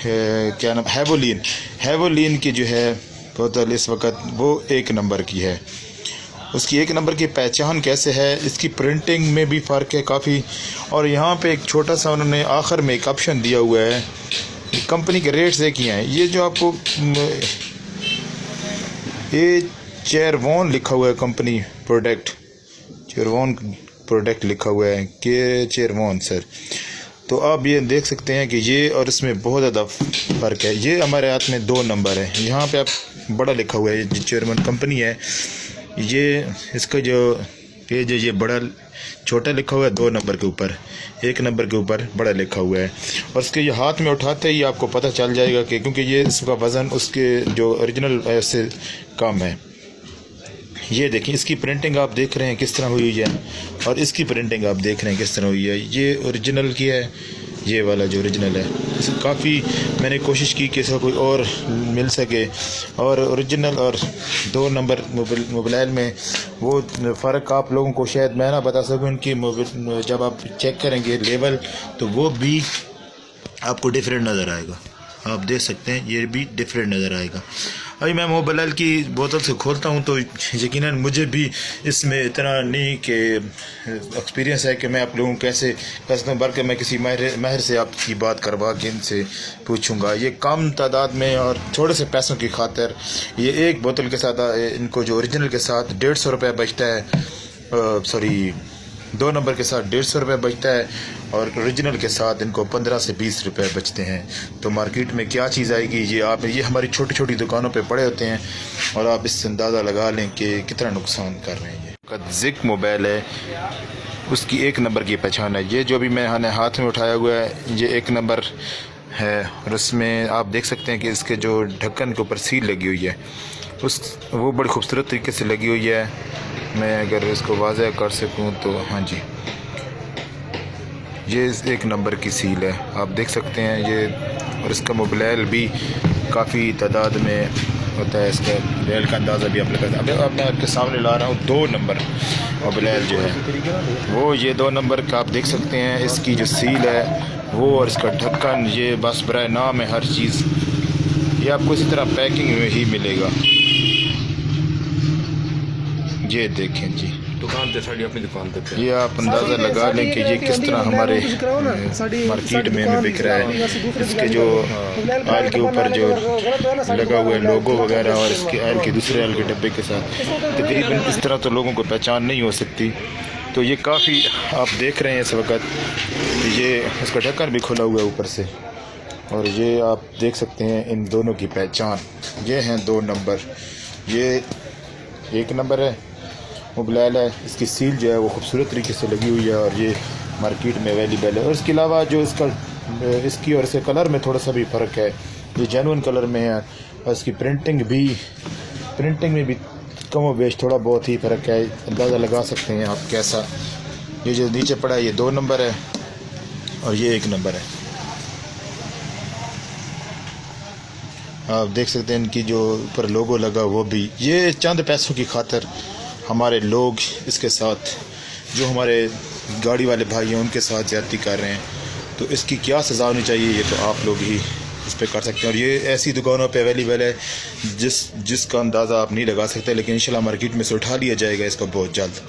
क्या नाम, हैवोलिन की जो है बोतल इस वक्त वो 1 नंबर की है। उसकी 1 नंबर की पहचान कैसे है, इसकी प्रिंटिंग में भी फ़र्क है काफ़ी। और यहाँ पे एक छोटा सा उन्होंने आखिर में एक ऑप्शन दिया हुआ है, कंपनी के रेट्स एक ही हैं। ये जो आपको ये चेरवॉन लिखा हुआ है, कंपनी प्रोडक्ट चेरवॉन प्रोडक्ट लिखा हुआ है कि चेरवॉन सर। तो आप ये देख सकते हैं कि ये और इसमें बहुत ज़्यादा फ़र्क है। ये हमारे हाथ में 2 नंबर है, यहाँ पे आप बड़ा लिखा हुआ है, ये चेरवॉन कंपनी है। ये इसका जो पेज है ये बड़ा छोटा लिखा हुआ है 2 नंबर के ऊपर, 1 नंबर के ऊपर बड़ा लिखा हुआ है। और इसके ये हाथ में उठाते ही आपको पता चल जाएगा कि क्योंकि ये इसका वज़न उसके जो ओरिजिनल से कम है। ये देखिए इसकी प्रिंटिंग आप देख रहे हैं किस तरह हुई है, और इसकी प्रिंटिंग आप देख रहे हैं किस तरह हुई है। ये ओरिजिनल की है, ये वाला जो ओरिजिनल है। इसे काफ़ी मैंने कोशिश की कि इसका कोई और मिल सके, और ओरिजिनल और 2 नंबर मोबाइल में वो फ़र्क आप लोगों को शायद मैं ना बता सकूँ। इनकी जब आप चेक करेंगे लेवल तो वो भी आपको डिफरेंट नज़र आएगा। आप देख सकते हैं ये भी डिफरेंट नज़र आएगा। अभी मैं मोबाइल की बोतल से खोलता हूँ तो यकीनन मुझे भी इसमें इतना नहीं कि एक्सपीरियंस है कि मैं आप लोगों को कैसे कहता हूँ, बल्कि मैं किसी माहिर से आपकी बात करवा के इनसे पूछूंगा। ये कम तादाद में और थोड़े से पैसों की खातिर ये एक बोतल के साथ इनको जो ओरिजिनल के साथ 150 रुपये बचता है, सॉरी 2 नंबर के साथ 150 रुपये बचता है, और ओरिजिनल के साथ इनको 15 से 20 रुपये बचते हैं। तो मार्केट में क्या चीज़ आएगी ये हमारी छोटी छोटी दुकानों पे पड़े होते हैं, और आप इससे अंदाज़ा लगा लें कि कितना नुकसान कर रहे हैं। ये जिक मोबाइल है, उसकी 1 नंबर की पहचान है। ये जो भी मैंने हाथ में उठाया हुआ है ये 1 नंबर है, और उसमें आप देख सकते हैं कि इसके जो ढक्कन के ऊपर सील लगी हुई है वो बड़ी खूबसूरत तरीके से लगी हुई है। मैं अगर इसको वाज़ह कर सकूं तो हाँ जी, ये 1 नंबर की सील है, आप देख सकते हैं ये। और इसका मोबाइल भी काफ़ी तादाद में होता है, इसका मोबाइल का अंदाज़ा भी आप लगा सकते हैं। अब मैं आपके सामने ला रहा हूँ 2 नंबर मोबाइल जो है वो ये 2 नंबर का आप देख सकते हैं। इसकी जो सील है वो और इसका ढक्कन, ये बस बराए नाम है हर चीज़। ये आपको इसी तरह पैकिंग में ही मिलेगा। ये देखें जी, दुकान पे साड़ी अपनी दुकान पे ये आप अंदाज़ा लगा लें कि ये किस तरह हमारे मार्केट में हमें बिक रहा है। इसके जो ऑयल के ऊपर जो लगा हुआ है लोगो वगैरह, और इसके ऑयल के दूसरे ऑयल के डब्बे के साथ तकरीबन इस तरह तो लोगों को पहचान नहीं हो सकती। तो ये काफ़ी आप देख रहे हैं इस वक्त, ये इसका ढक्कन भी खुला हुआ है ऊपर से, और ये आप देख सकते हैं इन दोनों की पहचान। ये हैं 2 नंबर, ये 1 नंबर है मोबाइल है। इसकी सील जो है वो खूबसूरत तरीके से लगी हुई है, और ये मार्केट में अवेलेबल है। और इसके अलावा जो इसकी और इसके कलर में थोड़ा सा भी फ़र्क है, ये जेनुइन कलर में है, और इसकी प्रिंटिंग में भी कम व बेश थोड़ा बहुत ही फ़र्क है। अंदाज़ा लगा सकते हैं आप कैसा। ये जो नीचे पड़ा है ये 2 नंबर है, और ये 1 नंबर है। आप देख सकते हैं इनकी जो ऊपर लोगो लगा वो भी, ये चंद पैसों की खातिर हमारे लोग इसके साथ, जो हमारे गाड़ी वाले भाई हैं उनके साथ ज़्यादती कर रहे हैं। तो इसकी क्या सज़ा होनी चाहिए ये तो आप लोग ही इस पर कर सकते हैं। और ये ऐसी दुकानों पे अवेलेबल है जिसका अंदाज़ा आप नहीं लगा सकते, लेकिन इंशाल्लाह मार्केट में से उठा लिया जाएगा इसको बहुत जल्द।